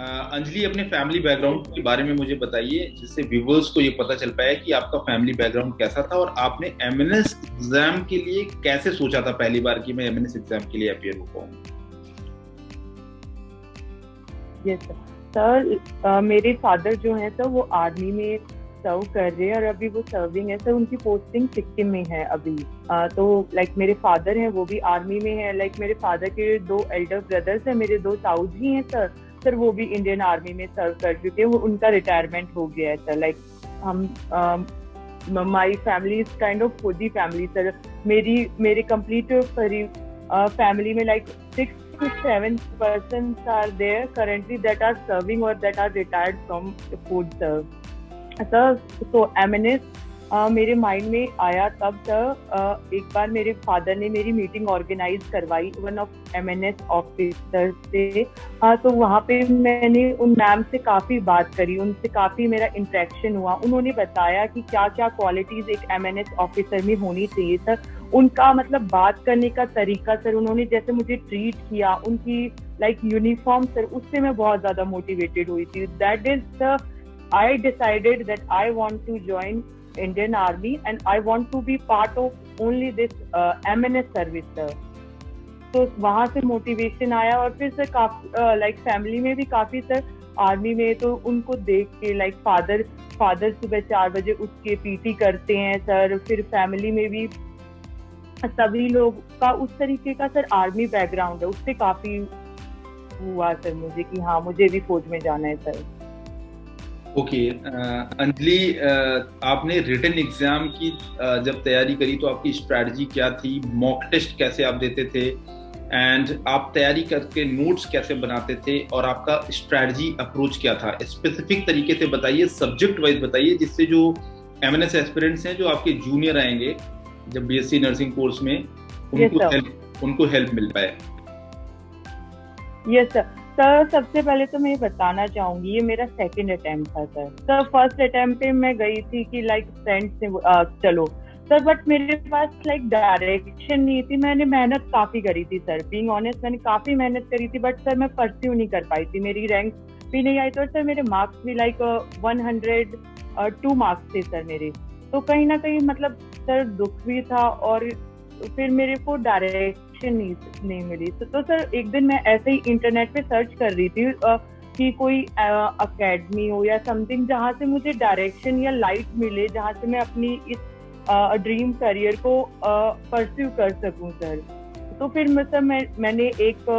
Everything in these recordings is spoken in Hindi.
अंजलि, अपने फैमिली बैकग्राउंड के बारे में मुझे बताइए, जिससे व्यूवर्स को ये पता चल पाया कि आपका फैमिली बैकग्राउंड कैसा था और आपने एमएनएस एग्जाम के लिए कैसे सोचा था पहली बार कि मैं एमएनएस एग्जाम के लिए अपियर हो पाऊँ। यस सर, मेरे फादर जो है सर वो आर्मी में सर्व कर रहे हैं और अभी वो सर्विंग है सर। उनकी पोस्टिंग सिक्किम में है अभी। तो लाइक मेरे फादर हैं वो भी आर्मी में है। लाइक मेरे फादर के 2 एल्डर ब्रदर्स हैं, मेरे 2 ताऊ जी हैं सर वो भी इंडियन आर्मी में सर्व कर चुके हैं। वो उनका रिटायरमेंट हो गया है सर। लाइक हम my family is kind of foodie family sir. मेरे कंप्लीट फैमिली में like 6 to 7 persons are there currently that are serving or that are retired from food sir. So MNS मेरे माइंड में आया तब सर एक बार मेरे फादर ने मेरी मीटिंग ऑर्गेनाइज करवाई वन ऑफ MNS ऑफिसर से। तो वहाँ पे मैंने उन मैम से काफ़ी बात करी, उनसे काफ़ी मेरा इंटरेक्शन हुआ। उन्होंने बताया कि क्या क्या क्वालिटीज़ एक MNS ऑफिसर में होनी चाहिए सर। उनका मतलब बात करने का तरीका सर, उन्होंने जैसे मुझे ट्रीट किया, उनकी लाइक यूनिफॉर्म सर, उससे मैं बहुत ज़्यादा मोटिवेटेड हुई थी। That is sir I decided that I want to join Indian Army and I want to be part of only this MNS service sir. तो वहाँ से मोटिवेशन आया और फिर सर काफी लाइक फैमिली में भी काफी सर आर्मी में तो उनको देख के लाइक फादर सुबह 4 बजे उठ के पीटी करते हैं सर। फिर फैमिली में भी सभी लोग का उस तरीके का सर आर्मी बैकग्राउंड है, उससे काफी हुआ सर मुझे कि हाँ मुझे भी फौज में जाना है सर। ओके अंजलि, आपने रिटन एग्जाम की जब तैयारी करी तो आपकी स्ट्रैटेजी क्या थी? मॉक टेस्ट कैसे आप देते थे एंड आप तैयारी करके नोट्स कैसे बनाते थे और आपका स्ट्रैटेजी अप्रोच क्या था? स्पेसिफिक तरीके से बताइए, सब्जेक्ट वाइज बताइए, जिससे जो एमएनएस एस्पिरेंट्स हैं जो आपके जूनियर आएंगे जब बीएससी नर्सिंग कोर्स में उनको हेल्प मिल पाए। यस सर, सबसे पहले तो मैं ये बताना चाहूंगी ये मेरा सेकंड अटेम्प्ट था सर। फर्स्ट अटेम्प्ट पे मैं गई थी कि लाइक फ्रेंड्स से चलो सर, बट मेरे पास लाइक डायरेक्शन नहीं थी। मैंने मेहनत काफी करी थी सर, बीइंग ऑनेस्ट मैंने काफी मेहनत करी थी, बट सर मैं परस्यू नहीं कर पाई थी। मेरी रैंक भी नहीं आई तो सर मेरे मार्क्स भी लाइक 102 मार्क्स थे सर मेरे। तो कहीं ना कहीं मतलब सर दुख भी था और फिर मेरे को डायरेक्शन नहीं मिली। तो सर एक दिन मैं ऐसे ही इंटरनेट पे सर्च कर रही थी कि कोई अकेडमी हो या समथिंग जहाँ से मुझे डायरेक्शन या लाइट मिले, जहाँ से मैं अपनी इस ड्रीम करियर को परस्यू कर सकूं सर। तो फिर मैंने एक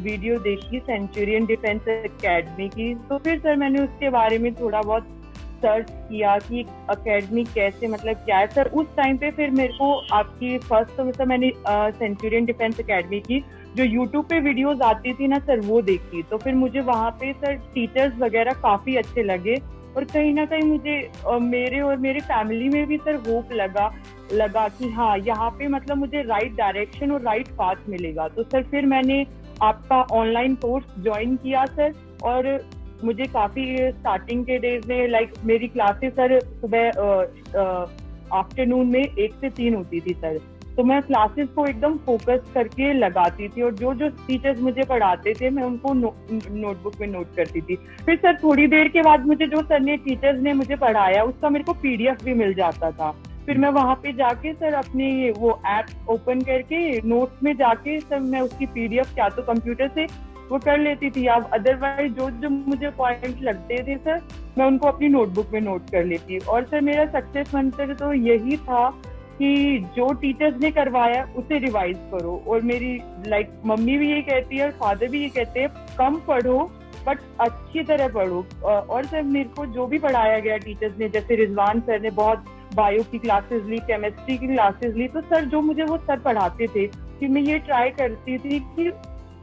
वीडियो देखी सेंचुरियन डिफेंस एकेडमी की। तो फिर सर मैंने उसके बारे में थोड़ा बहुत सर्च किया कि एकेडमी कैसे मतलब क्या है सर। उस टाइम पे फिर मेरे को आपकी फर्स्ट तो मतलब मैंने सेंचुरियन डिफेंस एकेडमी की जो यूट्यूब पे वीडियोस आती थी ना सर वो देखी। तो फिर मुझे वहाँ पे सर टीचर्स वगैरह काफी अच्छे लगे और कहीं ना कहीं मुझे मेरे और मेरे फैमिली में भी सर होप लगा कि हाँ यहाँ पे मतलब मुझे राइट डायरेक्शन और राइट पाथ मिलेगा। तो सर फिर मैंने आपका ऑनलाइन कोर्स ज्वाइन किया सर और मुझे काफी स्टार्टिंग के डेज में लाइक मेरी क्लासेस सर सुबह आफ्टरनून में 1 से 3 होती थी सर। तो मैं क्लासेस को एकदम फोकस करके लगाती थी और जो टीचर्स मुझे पढ़ाते थे मैं उनको नोटबुक में नोट करती थी। फिर सर थोड़ी देर के बाद मुझे जो सर ने टीचर्स ने मुझे पढ़ाया उसका मेरे को PDF भी मिल जाता था। फिर मैं वहाँ पे जाके सर अपनी वो ऐप ओपन करके नोट्स में जाके सर मैं उसकी PDF क्या तो कंप्यूटर से वो कर लेती थी। अब अदरवाइज जो मुझे पॉइंट लगते थे सर मैं उनको अपनी नोटबुक में नोट कर लेती। और सर मेरा सक्सेस मंत्र तो यही था कि जो टीचर्स ने करवाया उसे रिवाइज करो। और मेरी लाइक मम्मी भी ये कहती है और फादर भी ये कहते हैं कम पढ़ो बट अच्छी तरह पढ़ो। और सर मेरे को जो भी पढ़ाया गया टीचर्स ने, जैसे रिजवान सर ने बहुत बायो की क्लासेस ली, केमिस्ट्री की क्लासेस ली, तो सर जो मुझे वो सर पढ़ाते थे कि मैं ये ट्राई करती थी कि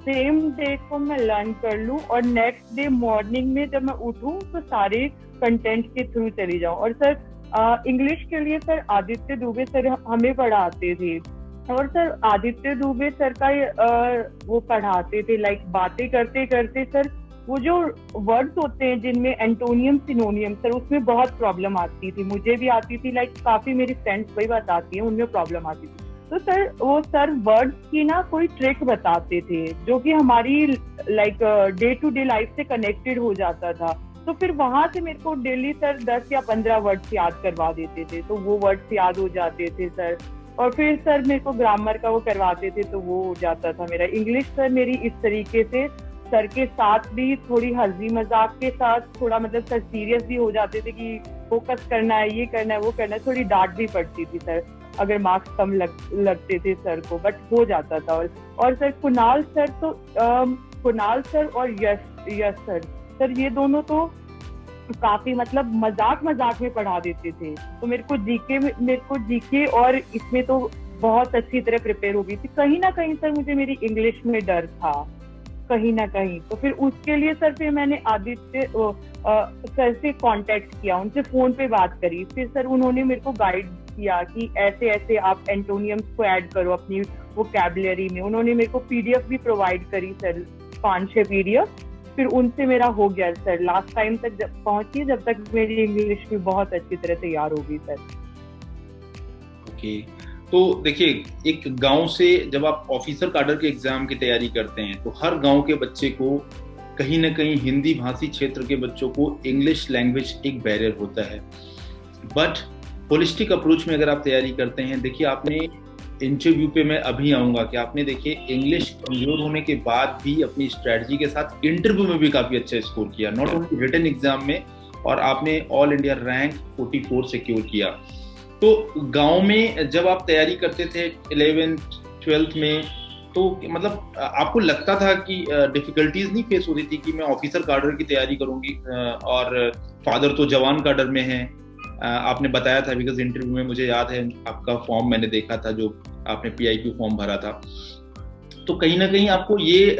सेम डे को मैं लर्न कर लूं और नेक्स्ट डे मॉर्निंग में जब मैं उठूं तो सारे कंटेंट के थ्रू चली जाऊं। और सर इंग्लिश के लिए सर आदित्य दुबे सर हमें पढ़ाते थे और सर आदित्य दुबे सर का वो पढ़ाते थे लाइक बातें करते करते सर वो जो वर्ड्स होते हैं जिनमें एंटोनियम सिनोनियम सर उसमें बहुत प्रॉब्लम आती थी। मुझे भी आती थी, लाइक काफी मेरी फ्रेंड्स वही बताती हैं उनमें प्रॉब्लम आती थी। तो सर वो सर वर्ड्स की ना कोई ट्रिक बताते थे जो कि हमारी like day to day life से कनेक्टेड हो जाता था। तो फिर वहां से मेरे को डेली सर 10 या 15 वर्ड्स याद करवा देते थे, तो वो वर्ड्स याद हो जाते थे सर। और फिर सर मेरे को ग्रामर का वो करवाते थे, तो वो हो जाता था मेरा। इंग्लिश सर मेरी इस तरीके से सर के साथ भी थोड़ी हंसी मजाक के साथ थोड़ा मतलब सर सीरियस भी हो जाते थे कि फोकस करना है, ये करना है, वो करना है। थोड़ी डांट भी पड़ती थी सर अगर मार्क्स कम लगते थे सर को, बट हो जाता था। और सर कुणाल सर और यश सर ये दोनों तो काफी मतलब मजाक में पढ़ा देते थे। तो मेरे को जीके और इसमें तो बहुत अच्छी तरह प्रिपेयर हो गई थी। कहीं ना कहीं सर मुझे मेरी इंग्लिश में डर था कहीं ना कहीं। तो फिर उसके लिए सर फिर मैंने आदित्य सर से कांटेक्ट किया, उनसे फोन पे बात करी। फिर सर उन्होंने मेरे को गाइड किया कि ऐसे ऐसे आप एंटोनियम्स को ऐड करो अपनी वोकैबुलरी में। उन्होंने मेरे को पीडीएफ भी प्रोवाइड करी सर, 5-6 पीडीएफ। फिर उनसे मेरा हो गया सर। लास्ट टाइम तक जब पहुंची, जब तक मेरी इंग्लिश भी बहुत अच्छी तरह तैयार हो गई सर। ओके, तो देखिए, एक गांव से जब आप ऑफिसर कैडर के एग्जाम की तैयारी करते हैं तो हर गांव के बच्चे को कहीं ना कहीं हिंदी भाषी क्षेत्र के बच्चों को इंग्लिश लैंग्वेज एक बैरियर होता है। बट होलिस्टिक अप्रोच में अगर आप तैयारी करते हैं, देखिए आपने इंटरव्यू पे मैं अभी आऊंगा कि आपने देखिए इंग्लिश कमजोर होने के बाद भी अपनी स्ट्रेटजी के साथ इंटरव्यू में भी काफी अच्छा स्कोर किया, नॉट ओनली रिटन एग्जाम में, और आपने ऑल इंडिया रैंक 44 सिक्योर किया। तो गांव में जब आप तैयारी करते थे 11th-12th में, तो मतलब आपको लगता था कि डिफिकल्टीज नहीं फेस होती थी कि मैं ऑफिसर कैडर की तैयारी करूंगी और फादर तो जवान कैडर में है? आपने बताया था, बिकॉज इंटरव्यू में मुझे याद है आपका फॉर्म मैंने देखा था जो आपने पीआईक्यू फॉर्म भरा था। तो कहीं ना कहीं आपको ये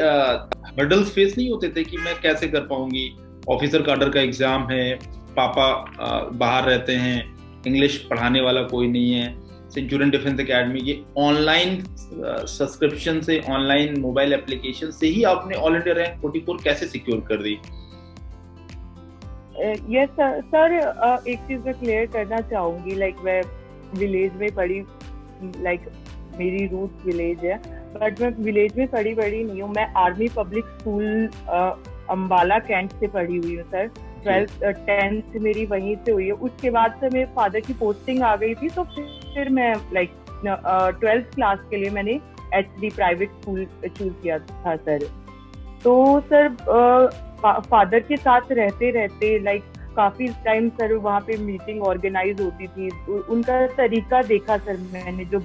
हर्डल्स फेस नहीं होते थे कि मैं कैसे कर पाऊंगी, ऑफिसर कैडर का एग्जाम है, पापा बाहर रहते हैं, इंग्लिश पढ़ाने वाला कोई नहीं है, सेंचुरियन डिफेंस एकेडमी ये ऑनलाइन सब्सक्रिप्शन से, ऑनलाइन मोबाइल एप्लीकेशन से ही आपने ऑल इंडिया रैंक 44 कैसे सिक्योर कर दी? यस सर, एक चीज मैं क्लियर करना चाहूंगी, लाइक मैं विलेज में पढ़ी, लाइक मेरी रूट विलेज है, बट मैं विलेज में पढ़ी नहीं हूँ। मैं army public school Ambala cantt से पढ़ी हुई हूँ सर। 10th मेरी वहीं से हुई है। उसके बाद से मेरे फादर की पोस्टिंग आ गई थी, तो फिर मैं लाइक 12th क्लास के लिए मैंने एचडी प्राइवेट स्कूल चूज किया था सर। तो सर फादर के साथ रहते रहते लाइक काफी टाइम सर वहाँ पे मीटिंग ऑर्गेनाइज होती थी। उनका तरीका देखा सर मैंने, जो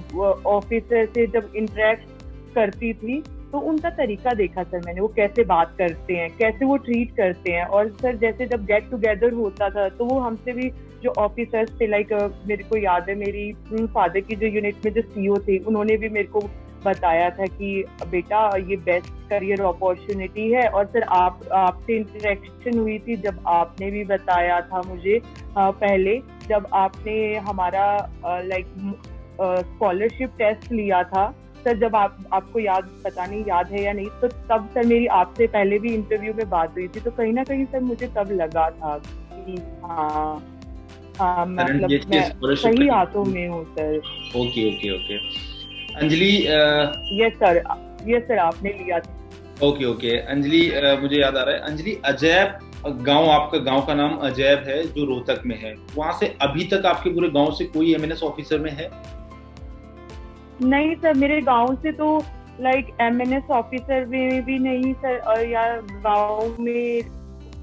ऑफिसर से जब इंटरेक्ट करती थी तो उनका तरीका देखा सर मैंने, वो कैसे बात करते हैं, कैसे वो ट्रीट करते हैं। और सर जैसे जब गेट टुगेदर होता था तो वो हमसे भी जो ऑफिसर्स थे, लाइक मेरे को याद है मेरी फादर की जो यूनिट में जो सीईओ थे, उन्होंने भी मेरे को बताया था कि बेटा ये बेस्ट करियर अपॉर्चुनिटी है। और सर आपसे इंटरेक्शन हुई थी जब आपने भी बताया था मुझे पहले, जब आपने हमारा लाइक स्कॉलरशिप टेस्ट लिया था सर, जब आपको पता नहीं याद है या नहीं, तो तब सर मेरी आपसे पहले भी इंटरव्यू में बात हुई थी। तो कहीं ना कहीं सर मुझे तब लगा था कि हाँ मतलब मैं सही हाथों में हूँ sir. Okay Anjali, yes sir आपने लिया था। ओके अंजलि, मुझे याद आ रहा है, अंजलि अजैब गांव, आपका गांव का नाम अजैब है जो रोहतक में है, वहां से अभी तक आपके पूरे गांव से कोई एमएनएस ऑफिसर में है? नहीं सर, मेरे गांव से तो लाइक एमएनएस ऑफिसर में भी नहीं सर, और या गांव में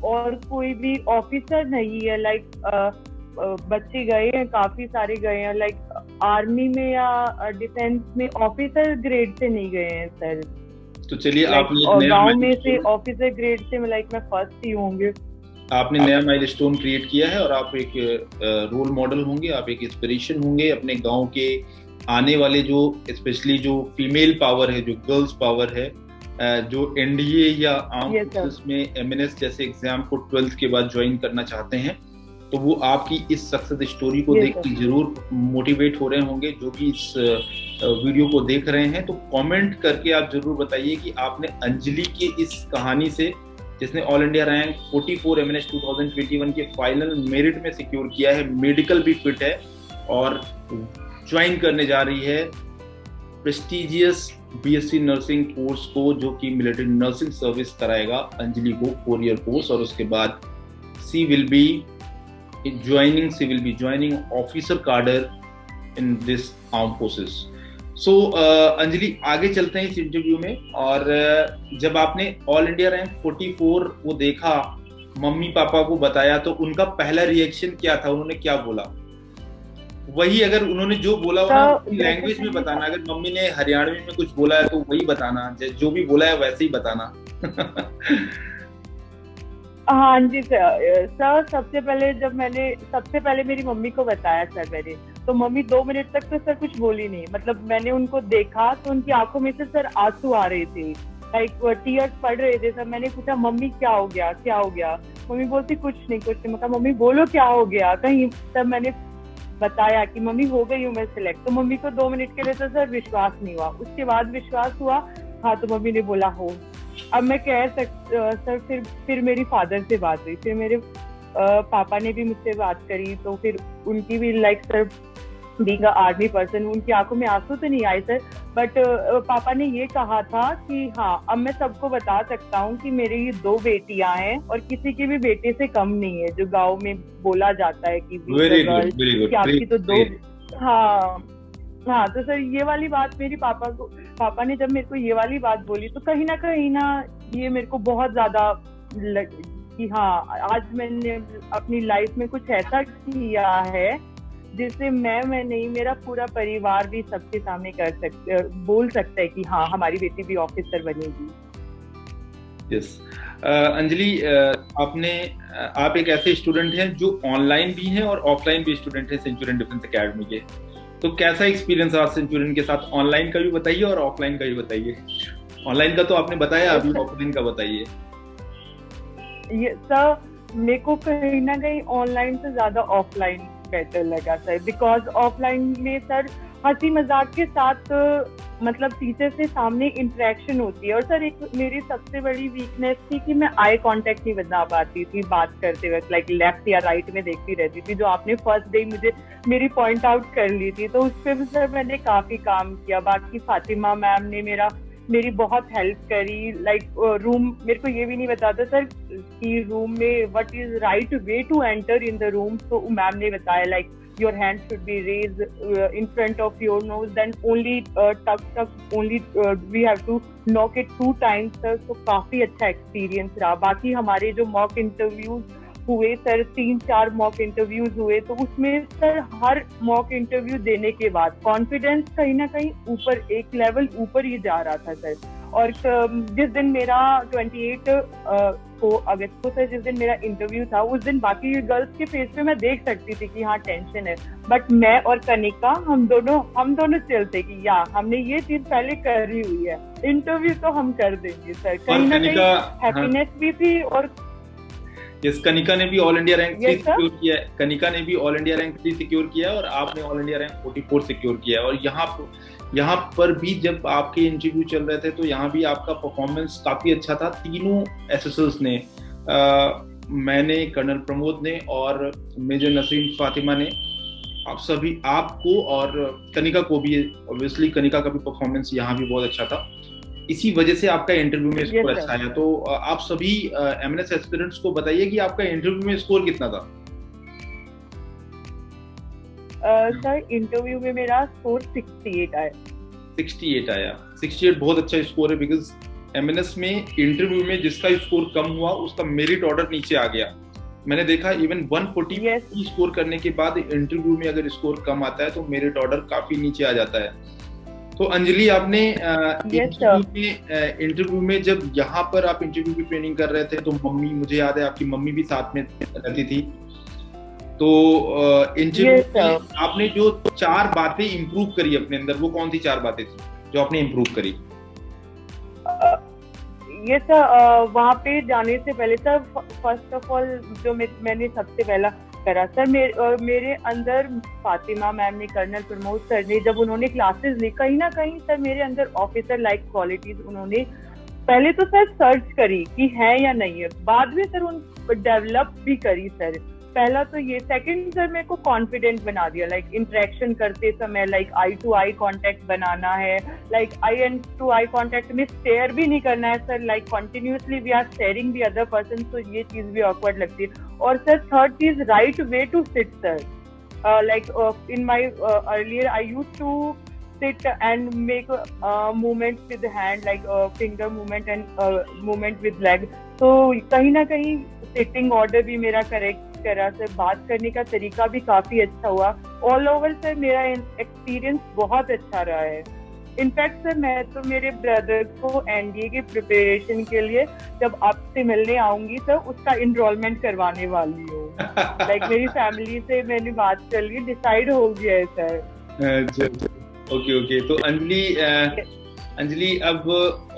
और कोई भी ऑफिसर नहीं है। लाइक बच्चे गए हैं, काफी सारे गए हैं, लाइक आर्मी में या डिफेंस में ऑफिसर ग्रेड से नहीं गए हैं सर। तो चलिए आपने गांव में से ऑफिसर ग्रेड से मैं फर्स्ट ही होंगे। आपने नया माइलस्टोन क्रिएट किया है और आप एक रोल मॉडल होंगे, आप एक इंस्पिरेशन होंगे अपने गांव के आने वाले जो स्पेशली जो फीमेल पावर है, जो गर्ल्स पावर है, जो एनडीए या आर्म फोर्सेस में एमएनएस जैसे एग्जाम को 12th के बाद ज्वाइन करना चाहते हैं, तो वो आपकी इस सक्सेस स्टोरी को देख के जरूर मोटिवेट हो रहे होंगे। जो भी इस वीडियो को देख रहे हैं तो कमेंट करके आप जरूर बताइए कि आपने अंजलि के इस कहानी से, जिसने ऑल इंडिया रैंक 44 एमएनएस 2021 के फाइनल मेरिट में सिक्योर किया है, मेडिकल भी फिट है और ज्वाइन करने जा रही है प्रेस्टिजियस बीएससी नर्सिंग कोर्स को, जो कि मिलिट्री नर्सिंग सर्विस कराएगा अंजलि को, 4 ईयर कोर्स, और उसके बाद she will be joining officer कार्डर इन दिस आर्म फोर्सेस। सो अंजलि, आगे चलते हैं इस इंटरव्यू में। और जब आपने ऑल इंडिया रैंक 44 वो देखा, मम्मी पापा को बताया, तो उनका पहला रिएक्शन क्या था, उन्होंने क्या बोला? वही, अगर उन्होंने जो बोला हो ना लैंग्वेज में बताना, अगर मम्मी ने हरियाणवी में कुछ बोला है तो वही बताना, जो भी बोला है वैसे ही बताना। हाँ जी सर। सबसे पहले मेरी मम्मी को बताया सर मैंने, तो मम्मी 2 मिनट तक तो सर कुछ बोली नहीं। मतलब मैंने उनको देखा तो उनकी आंखों में से सर आंसू आ रहे थे, लाइक टीयर्स पड़ रहे थे सर। मैंने पूछा मम्मी क्या हो गया? मम्मी बोलती कुछ नहीं। मैं कहा मम्मी बोलो क्या हो गया कहीं। तब मैंने बताया कि मम्मी हो गई हूँ मैं सिलेक्ट। तो मम्मी को 2 मिनट के लिए तो सर विश्वास नहीं हुआ। उसके बाद विश्वास हुआ, हाँ, तो मम्मी ने बोला हो। अब मैं कह सर फिर मेरी फादर से बात हुई, फिर मेरे पापा ने भी मुझसे बात करी, तो फिर उनकी भी like sir being a army person, उनकी आंखों में आंसू तो नहीं आए सर, बट पापा ने ये कहा था कि हाँ, अब मैं सबको बता सकता हूँ कि मेरी ये 2 बेटियां हैं और किसी की भी बेटे से कम नहीं है, जो गाँव में बोला जाता है कि आपकी तो 2। हाँ, तो सर ये वाली बात मेरी पापा ने जब मेरे को ये वाली बात बोली, तो कहीं ना ये मेरे को बहुत ज्यादा कि हाँ, आज मैंने अपनी लाइफ में कुछ ऐसा किया है जिससे मैं नहीं, मेरा पूरा परिवार भी सबके सामने बोल सकता है कि हाँ, हमारी बेटी भी ऑफिसर बनेगी। यस अंजलि, आप एक ऐसे स्टूडेंट हैं जो ऑनलाइन भी हैं और ऑफलाइन भी स्टूडेंट हैं सेंचुरियन डिफेंस एकेडमी के। तो कैसा एक्सपीरियंस रहा सेंचुरियन के साथ? ऑनलाइन का भी बताइए और ऑफलाइन का भी बताइए। ऑनलाइन का तो आपने बताया, अभी ऑफलाइन का बताइए। ये सर, मेरे को कहीं ना कहीं ऑनलाइन से ज्यादा ऑफलाइन बेटर लगा सर, बिकॉज ऑफलाइन में सर हंसी मजाक के साथ मतलब टीचर से सामने इंटरेक्शन होती है। और सर एक मेरी सबसे बड़ी वीकनेस थी कि मैं आई कांटेक्ट नहीं बना पाती थी बात करते वक्त, लाइक लेफ्ट या राइट में देखती रहती थी, जो आपने फर्स्ट डे मुझे मेरी पॉइंट आउट कर ली थी। तो उस पर भी सर मैंने काफी काम किया। बाकी फातिमा मैम ने मेरी बहुत हेल्प करी। लाइक रूम, मेरे को ये भी नहीं बताता सर कि रूम में what is right way to enter in the room, तो मैम ने बताया like your hand should be raised in front of your nose, then only only we have to knock it 2 times sir। तो काफी अच्छा एक्सपीरियंस रहा। बाकी हमारे जो मॉक इंटरव्यूज हुए सर, 3-4 मॉक इंटरव्यूज हुए, तो उसमें सर हर मॉक इंटरव्यू देने के बाद कॉन्फिडेंस कहीं ना कहीं ऊपर, एक लेवल ऊपर ही जा रहा था सर। और जिस दिन मेरा 28 अगस्त को सर जिस दिन मेरा इंटरव्यू था, उस दिन बाकी गर्ल्स के फेस पे मैं देख सकती थी कि हाँ टेंशन है, बट मैं और कनिका हम दोनों चलते कि या हमने ये चीज पहले करी हुई है, इंटरव्यू तो हम कर देंगे सर। कहीं ना कहीं हैप्पीनेस भी थी। और कनिका ने भी ऑल इंडिया रैंक 3 सिक्योर किया है। कनिका ने भी ऑल इंडिया रैंक 3 सिक्योर किया है और आपने ऑल इंडिया रैंक 44 सिक्योर किया है। और यहाँ पर भी जब आपके इंटरव्यू चल रहे थे तो यहाँ भी आपका परफॉर्मेंस काफी अच्छा था। तीनों एसएसएल्स ने, मैंने, कर्नल प्रमोद ने और मेजर नसीम फातिमा ने, आप सभी, आपको और कनिका को भी, ऑब्वियसली कनिका का भी परफॉर्मेंस यहाँ भी बहुत अच्छा था। इसी वजह से आपका इंटरव्यू में स्कोर अच्छा आया। तो आप सभी एमएनएस एस्पिरेंट्स को बताइए कि आपका इंटरव्यू में स्कोर कितना था? सर इंटरव्यू में मेरा स्कोर 68 आया। 68 बहुत अच्छा स्कोर है, बिकॉज एमएनएस में इंटरव्यू में जिसका स्कोर कम हुआ उसका मेरिट ऑर्डर नीचे आ गया। मैंने देखा इवन 140 स्कोर करने के बाद इंटरव्यू में अगर स्कोर कम आता है तो मेरिट ऑर्डर काफी नीचे आ जाता है। तो अंजलि, आपने इंटरव्यू में जब यहाँ पर आप इंटरव्यू की ट्रेनिंग कर रहे थे तो मम्मी, मुझे याद है आपकी मम्मी भी साथ में रहती थी, तो इंटरव्यू में आपने जो 4 बातें इम्प्रूव करी अपने अंदर, वो कौन सी 4 बातें थी जो आपने इम्प्रूव करी? ये सर वहाँ पे जाने से पहले सर, फर्स्ट ऑफ ऑल जो मैंने सबसे पहला करा सर, मेरे अंदर फातिमा मैम ने, कर्नल प्रमोद सर ने, जब उन्होंने क्लासेस ली, कहीं ना कहीं सर मेरे अंदर ऑफिसर लाइक क्वालिटीज उन्होंने पहले तो सर सर्च करी कि है या नहीं है, बाद में सर उन डेवलप भी करी सर। पहला तो ये, सेकंड सर मेरे को कॉन्फिडेंट बना दिया, लाइक इंटरेक्शन करते समय like eye to eye contact बनाना है, like eye and to eye contact में स्टेयर भी नहीं करना है sir, like continuously we are staring the other person, तो ये चीज भी ऑकवर्ड लगती है। और सर थर्ड चीज, right way to sit sir, like in my earlier I used to sit and make movements with the hand, like finger movement and movement with leg, तो कहीं ना कहीं सिटिंग ऑर्डर भी मेरा करेक्ट करा सर, बात करने का तरीका भी काफी अच्छा हुआ। ऑल ओवर सर मेरा एक्सपीरियंस बहुत अच्छा रहा है। इनफैक्ट सर मैं तो मेरे ब्रदर को एनडीए की प्रिपरेशन के लिए जब आपसे मिलने आऊंगी सर उसका इनरोलमेंट करवाने वाली हूँ। लाइक मेरी फैमिली से मैंने बात कर ली, डिसाइड हो गया है सर। ओके तो अंजलि अब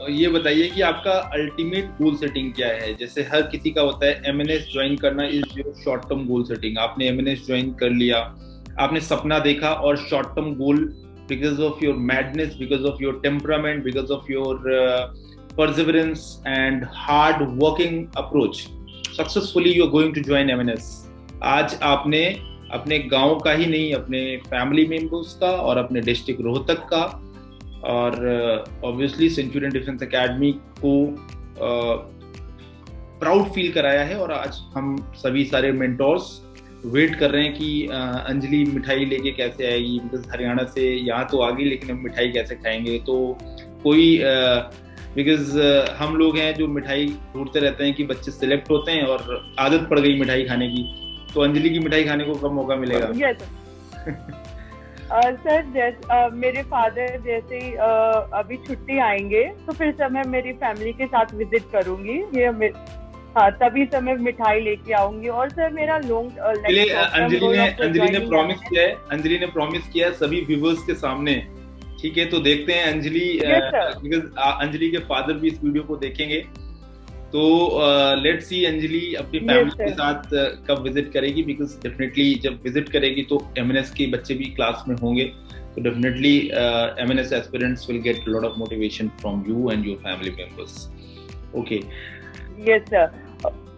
ये बताइए कि आपका अल्टीमेट गोल सेटिंग क्या है? जैसे हर किसी का होता है एमएनएस ज्वाइन करना is your short term goal setting. आपने एमएनएस ज्वाइन कर लिया, आपने सपना देखा और short term goal, because of your madness, because of your temperament, because of your perseverance and hard working approach, successfully you are going to join MNS. आज आपने अपने गांव का ही नहीं, अपने फैमिली मेंबर्स का और अपने डिस्ट्रिक्ट रोहतक का और ऑब्वियसली सेंचुरियन डिफेंस एकेडमी को प्राउड फील कराया है। और आज हम सभी सारे मेंटोर्स वेट कर रहे हैं कि अंजलि मिठाई लेके कैसे आएगी, बिकॉज हरियाणा से यहाँ तो आ गई लेकिन हम मिठाई कैसे खाएंगे। तो कोई बिकॉज हम लोग हैं जो मिठाई ढूंढते रहते हैं कि बच्चे सिलेक्ट होते हैं और आदत पड़ गई मिठाई खाने की, तो अंजलि की मिठाई खाने को कब मौका मिलेगा? सर जैसे मेरे फादर जैसे ही अभी छुट्टी आएंगे तो फिर से मैं मेरी फैमिली के साथ विजिट करूंगी, ये हाँ तभी से मैं मिठाई लेके आऊंगी। और सर मेरा लॉन्ग अंजलि ने प्रॉमिस किया सभी व्यूअर्स के सामने, ठीक है? तो देखते हैं अंजलि, बिकॉज अंजलि के फादर भी इस वीडियो को देखेंगे, तो लेट्स सी अंजलि अपनी फैमिली के साथ कब विजिट करेगी, बिकॉज डेफिनेटली जब विजिट करेगी तो एमएनएस के बच्चे भी क्लास में होंगे, तो definitely MNS aspirants will get lot of motivation from you and your family members. Okay, yes sir.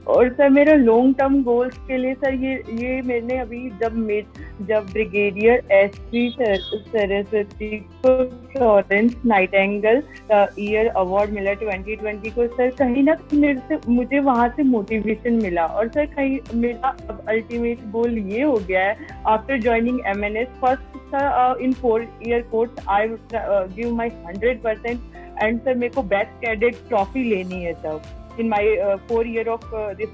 और सर मेरा लॉन्ग टर्म गोल्स के लिए सर ये मैंने अभी जब ब्रिगेडियर एसवी सरस्वती को फ्लोरेंस नाइटिंगेल ईयर अवार्ड मिला 2020 को सर, कहीं ना मुझे वहां से मोटिवेशन मिला। और सर कहीं मेरा अब अल्टीमेट गोल ये हो गया है after joining MNS, first sir in 4-year course I give my 100% and sir मेरे को बेस्ट कैडेट ट्रॉफी लेनी है sir in my 4 year of this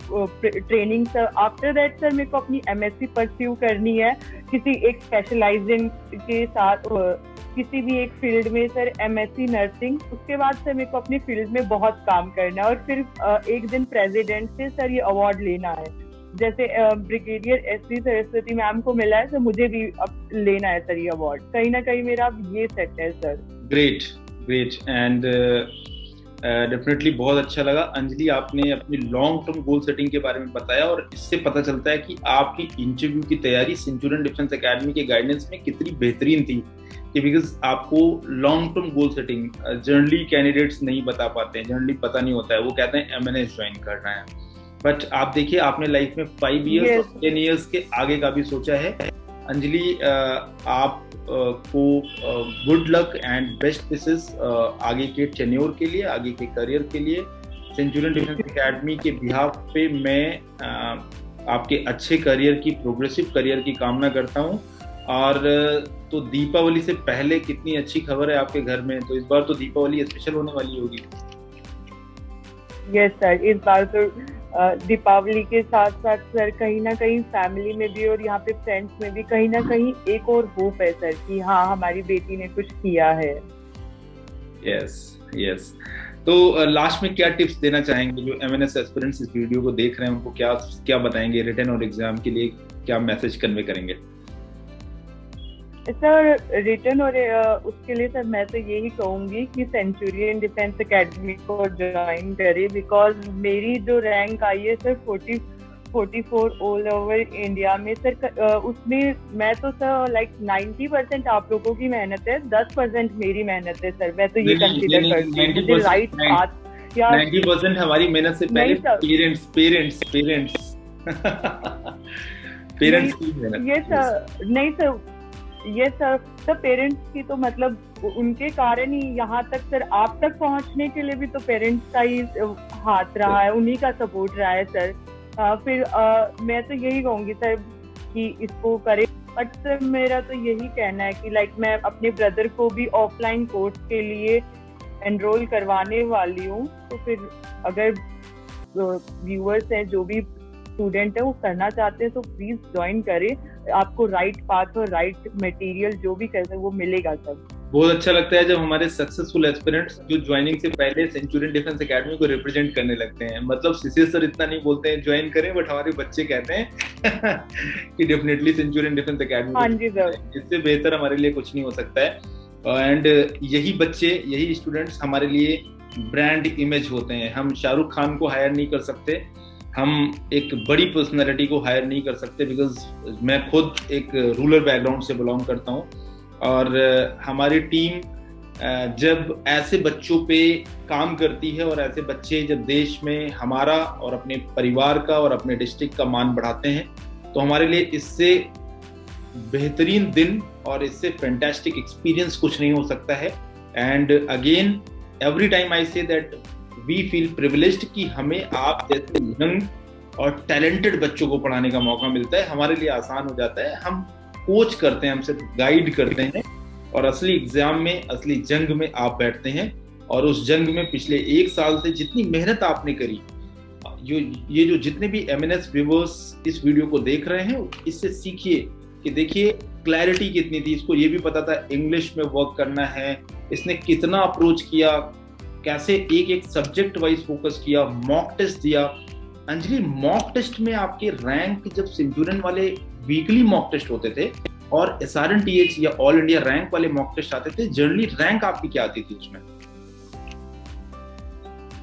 training sir। after that sir मेरे को अपनी MSc परस्यू करनी है किसी एक स्पेशलाइजिंग के साथ, किसी भी एक फील्ड में सर, MSc नर्सिंग। उसके बाद सर मेरे को अपनी फील्ड में बहुत काम करना है और फिर एक दिन प्रेसिडेंट से सर ये अवार्ड लेना है, जैसे ब्रिगेडियर एसवी सरस्वती मैम को मिला है, तो मुझे भी अब लेना है सर ये अवार्ड। कहीं ना कहीं मेरा ये सेट है सर। ग्रेट एंड डेफिनेटली बहुत अच्छा लगा अंजलि, आपने अपनी लॉन्ग टर्म गोल सेटिंग के बारे में बताया और इससे पता चलता है कि आपकी इंटरव्यू की तैयारी सेंचुरियन डिफेंस एकेडमी के गाइडेंस में कितनी बेहतरीन थी, कि बिकॉज आपको long term goal setting generally candidates नहीं बता पाते हैं, जनरली पता नहीं होता है, वो कहते हैं एमएनएस ज्वाइन करना है, बट आप देखिए आपने लाइफ में 5 years और 10 years के आगे का भी सोचा है। अंजलि आप को good luck and best wishes आगे के टेन्योर के लिए, आगे के करियर के लिए। सेंचुरियन डिफेंस एकेडमी के बिहाफ पे मैं आपके अच्छे करियर की, प्रोग्रेसिव करियर की कामना करता हूँ। और तो दीपावली से पहले कितनी अच्छी खबर है आपके घर में, तो इस बार तो दीपावली स्पेशल होने वाली होगी। यस सर, इस बार तो दीपावली के साथ साथ सर कहीं ना कहीं फैमिली में भी और यहाँ पे फ्रेंड्स में भी कहीं ना कहीं एक और होप है सर कि हाँ हमारी बेटी ने कुछ किया है। यस तो लास्ट में क्या टिप्स देना चाहेंगे जो एमएनएस एस्पिरेंट्स इस वीडियो को देख रहे हैं, उनको क्या बताएंगे रिटन और एग्जाम के लिए, क्या मैसेज कन्वे करेंगे? सर रिटर्न और उसके लिए सर मैं तो यही कहूंगी कि सेंचुरियन डिफेंस एकेडमी को ज्वाइन करे, बिकॉज मेरी जो रैंक आई है सर 44 ऑल ओवर इंडिया में सर, उसमें मैं तो सर लाइक 90% आप लोगों की मेहनत है, 10% मेरी मेहनत है सर। मैं तो ये कंसीडर करती हूँ राइट पाथ। 90% हमारी मेहनत से पहले पेरेंट्स पेरेंट्स की मेहनत। ये सर नहीं सर, ये सर पेरेंट्स की तो मतलब उनके कारण ही यहाँ तक सर, आप तक पहुँचने के लिए भी तो पेरेंट्स का ही हाथ रहा है, उन्हीं का सपोर्ट रहा है सर। फिर मैं तो यही कहूँगी सर कि इसको करें। बट सर मेरा तो यही कहना है कि लाइक मैं अपने ब्रदर को भी ऑफलाइन कोर्स के लिए एनरोल करवाने वाली हूँ, तो फिर अगर व्यूअर्स हैं जो भी स्टूडेंट है वो करना चाहते हैं तो प्लीज ज्वाइन करें, आपको राइट पाथ और राइट मटेरियल जो भी कहते हैं वो मिलेगा सब। बहुत अच्छा लगता है जब हमारे सक्सेसफुल एस्पिरेंट्स जो ज्वाइनिंग से पहले सेंचुरियन डिफेंस एकेडमी को रिप्रेजेंट करने लगते हैं, मतलब सीसीएस सर इतना नहीं बोलते हैं ज्वाइन करें, बट हमारे बच्चे कहते हैं कि डेफिनेटली सेंचुरियन डिफेंस एकेडमी। हाँ जी सर, इससे बेहतर हमारे लिए कुछ नहीं हो सकता है। एंड यही बच्चे, यही स्टूडेंट्स हमारे लिए ब्रांड इमेज होते हैं। हम शाहरुख खान को हायर नहीं कर सकते, हम एक बड़ी पर्सनैलिटी को हायर नहीं कर सकते, बिकॉज मैं खुद एक रूरल बैकग्राउंड से बिलोंग करता हूँ। और हमारी टीम जब ऐसे बच्चों पे काम करती है और ऐसे बच्चे जब देश में हमारा और अपने परिवार का और अपने डिस्ट्रिक्ट का मान बढ़ाते हैं, तो हमारे लिए इससे बेहतरीन दिन और इससे फैंटास्टिक एक्सपीरियंस कुछ नहीं हो सकता है। And again every time I say that we feel privileged कि हमें आप जैसे यंग और टैलेंटेड बच्चों को पढ़ाने का मौका मिलता है। हमारे लिए आसान हो जाता है, हम कोच करते हैं, हम सिर्फ गाइड करते हैं, और असली एग्जाम में, असली जंग में आप बैठते हैं। और उस जंग में पिछले 1 साल से जितनी मेहनत आपने करी, ये जो जितने भी एमएनएस व्यूअर्स इस वीडियो को देख रहे हैं, इससे सीखिए कि देखिए क्लैरिटी कितनी थी, इसको ये भी पता था इंग्लिश में वर्क करना है, इसने कितना अप्रोच किया, कैसे एक एक सब्जेक्ट वाइज फोकस किया, मॉक टेस्ट दिया। अंजलि, मॉक टेस्ट में आपके रैंक, जब सेंचुरियन वाले वीकली मॉक टेस्ट होते थे और SRNTH या ऑल इंडिया रैंक वाले मॉक टेस्ट आते थे, जनरली रैंक आपकी क्या आती थी उसमें?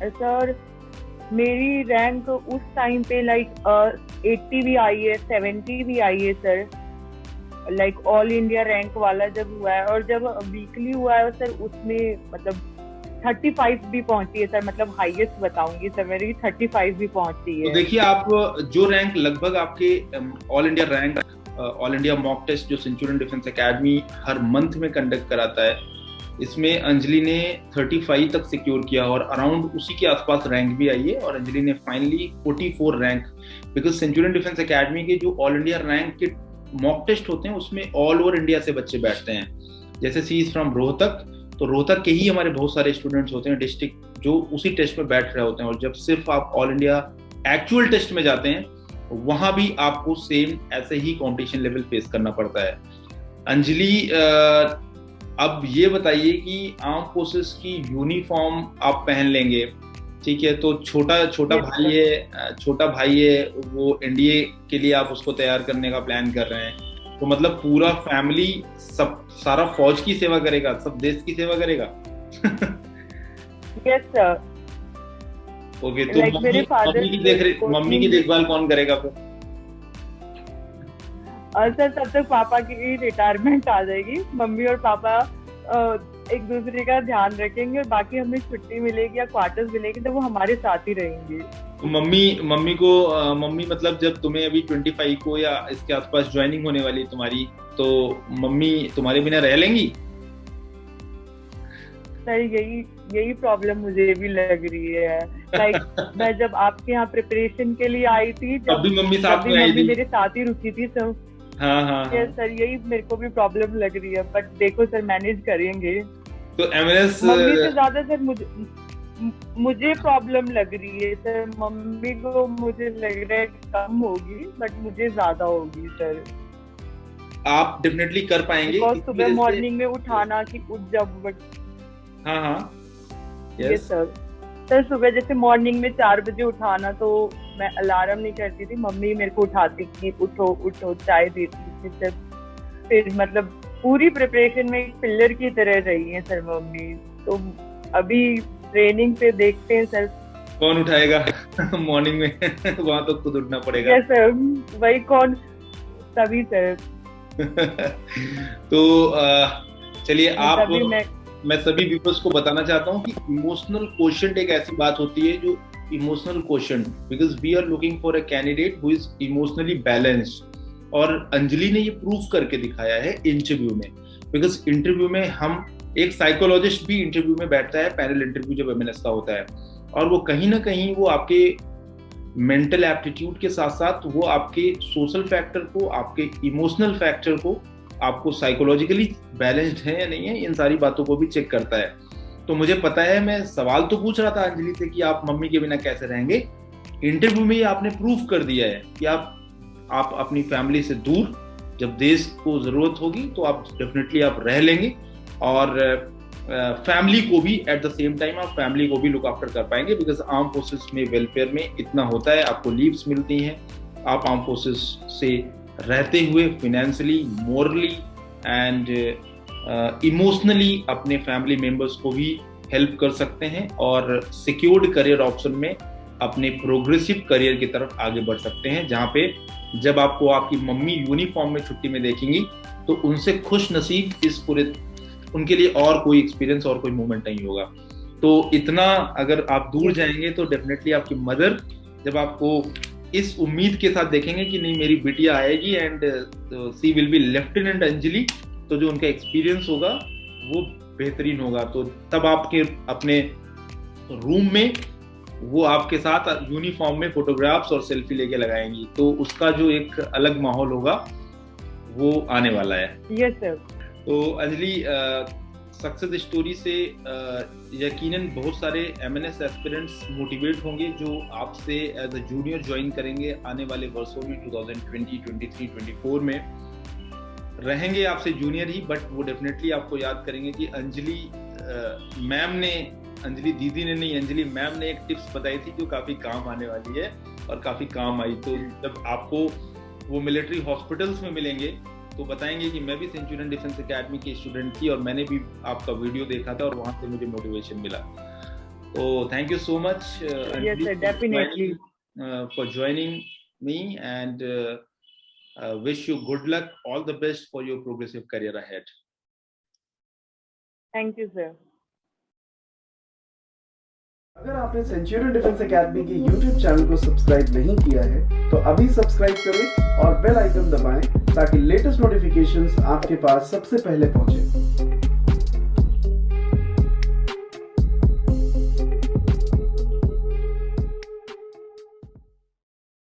सर मेरी रैंक उस टाइम पे लाइक 80 भी आई है, 70 भी आई है sir, like all India rank वाला जब हुआ है। और जब वीकली हुआ है सर उसमें मतलब 35 भी पहुंची है सर, मतलब हाईएस्ट बताऊंगी सर, मेरी 35 भी पहुंची है। तो देखिए आप जो रैंक लगभग आपके all India rank, all India mock test जो सेंचुरियन डिफेंस एकेडमी हर मंथ में कंडक्ट कराता है, इसमें अंजलि ने 35 तक सिक्योर किया और अराउंड उसी के आसपास रैंक भी आई है। और अंजलि ने finally 44 rank, because Centurion defence academy के जो ऑल इंडिया रैंक के मॉक टेस्ट होते हैं उसमें ऑल ओवर इंडिया से बच्चे बैठते हैं। जैसे सी इज फ्रॉम रोहतक, तो रोहतक के ही हमारे बहुत सारे स्टूडेंट्स होते हैं डिस्ट्रिक्ट जो उसी टेस्ट में बैठ रहे होते हैं। और जब सिर्फ आप ऑल इंडिया एक्चुअल टेस्ट में जाते हैं, वहां भी आपको सेम ऐसे ही कंपटीशन लेवल फेस करना पड़ता है। अंजलि, अब ये बताइए कि आर्म फोर्सेस की यूनिफॉर्म आप पहन लेंगे, ठीक है, तो छोटा भाई है वो एनडीए के लिए आप उसको तैयार करने का प्लान कर रहे हैं, तो मतलब पूरा फैमिली सब सारा फौज की सेवा करेगा, सब देश की सेवा करेगा? Yes sir. ओके, तो मम्मी की देखभाल कौन करेगा फिर? सर तब तक पापा की रिटायरमेंट आ जाएगी, मम्मी और पापा एक दूसरे का ध्यान रखेंगे और बाकी हमें छुट्टी मिलेगी या क्वार्टर्स मिलेगी तो वो हमारे साथ ही रहेंगे। तो मम्मी मतलब जब तुम्हें अभी 25 को या इसके आसपास ज्वाइनिंग होने वाली तुम्हारी, तो मम्मी तुम्हारे बिना रह लेंगी? सर यही प्रॉब्लम मुझे भी लग रही है। लाइक मैं जब आपके यहाँ प्रिपरेशन के लिए आई थी, जब भी मम्मी मेरे साथ ही रुकी थी सब। हाँ सर, यही मेरे को भी प्रॉब्लम लग रही है, बट देखो सर मैनेज करेंगे। तो एमएनएस मम्मी से ज्यादा सर मुझे प्रॉब्लम लग रही है सर, मम्मी को मुझे लग रहा है कम होगी बट मुझे ज्यादा होगी सर। आप डेफिनेटली कर पाएंगे, सुबह मॉर्निंग में उठाना कि उठ जाओ, बट हाँ यस सर सुबह जैसे मॉर्निंग में 4 बजे उठाना, तो मैं अलार्म नहीं करती थी, मम्मी मेरे को उठाती थी, उठो चाय देती थी। फिर मतलब पूरी प्रिपरेशन में एक पिलर की तरह रही है सर मम्मी। तो अभी ट्रेनिंग पे देखते हैं सर कौन उठाएगा मॉर्निंग में वहां तो खुद उठना पड़ेगा। यस सर, वही कौन, तभी सर। तो चलिए आप, मैं सभी व्यूअर्स को बताना चाहता हूँ कि इमोशनल क्वोशंट एक ऐसी बात होती है जो emotional quotient, because we are looking for a candidate who is emotionally balanced. और अंजलि ने ये प्रूफ करके दिखाया है इंटरव्यू में, बिकॉज इंटरव्यू में हम एक साइकोलॉजिस्ट भी इंटरव्यू में बैठता है, पैनल इंटरव्यू जब एमएनएस का होता है, और वो कहीं ना कहीं वो आपके मेंटल एप्टीट्यूड के साथ साथ वो आपके सोशल फैक्टर को, आपके इमोशनल फैक्टर को, आपको साइकोलॉजिकली बैलेंस्ड है या नहीं है, इन सारी बातों को भी चेक करता है। तो मुझे पता है, मैं सवाल तो पूछ रहा था अंजलि से कि आप मम्मी के बिना कैसे रहेंगे, इंटरव्यू में ये आपने प्रूफ कर दिया है कि आप अपनी फैमिली से दूर, जब देश को जरूरत होगी तो आप डेफिनेटली आप रह लेंगे, और फैमिली को भी एट द सेम टाइम आप फैमिली को भी लुक आफ्टर कर पाएंगे, बिकॉज आर्म फोर्सेस में वेलफेयर में इतना होता है, आपको लीव्स मिलती हैं, आप आर्म फोर्सेस से रहते हुए फाइनेंशियली, मोरली एंड इमोशनली अपने फैमिली मेंबर्स को भी हेल्प कर सकते हैं, और सिक्योर्ड करियर ऑप्शन में अपने प्रोग्रेसिव करियर की तरफ आगे बढ़ सकते हैं, जहाँ पे जब आपको आपकी मम्मी यूनिफॉर्म में छुट्टी में देखेंगी तो उनसे खुश नसीब इस पूरे, उनके लिए और कोई एक्सपीरियंस और कोई मोमेंट नहीं होगा। तो इतना अगर आप दूर जाएंगे तो डेफिनेटली आपकी मदर जब आपको इस उम्मीद के साथ देखेंगे कि नहीं मेरी बिटिया आएगी and she will be lieutenant Anjali, तो जो उनका एक्सपीरियंस होगा वो बेहतरीन होगा। तो तब आपके अपने रूम में वो आपके साथ यूनिफॉर्म में फोटोग्राफ्स और सेल्फी लेके लगाएंगी, तो उसका जो एक अलग माहौल होगा वो आने वाला है। Yes sir. तो अंजलि, सक्सेस स्टोरी से यकीनन बहुत सारे एमएनएस एस्पिरेंट्स मोटिवेट होंगे जो आपसे एज अ जूनियर ज्वाइन करेंगे आने वाले वर्षों में, 2020, 23, 24 में रहेंगे आपसे जूनियर ही, बट वो डेफिनेटली आपको याद करेंगे कि अंजलि मैम ने, अंजलि दीदी ने नहीं, अंजलि मैम ने एक टिप्स बताई थी जो काफ़ी काम आने वाली है और काफ़ी काम आई। तो जब आपको वो मिलिट्री हॉस्पिटल्स में मिलेंगे तो बताएंगे कि मैं भी सेंचुरियन डिफेंस एकेडमी की स्टूडेंट थी और मैंने भी आपका वीडियो देखा था और वहाँ से मुझे मोटिवेशन मिला। तो thank you so much for joining me and wish you good luck, all the best for your progressive career ahead. Thank you sir. अगर आपने सेंचुरियन डिफेंस एकेडमी के YouTube चैनल को सब्सक्राइब नहीं किया है तो अभी सब्सक्राइब करें और बेल आइकन दबाएं ताकि लेटेस्ट नोटिफिकेशंस आपके पास सबसे पहले पहुंचे।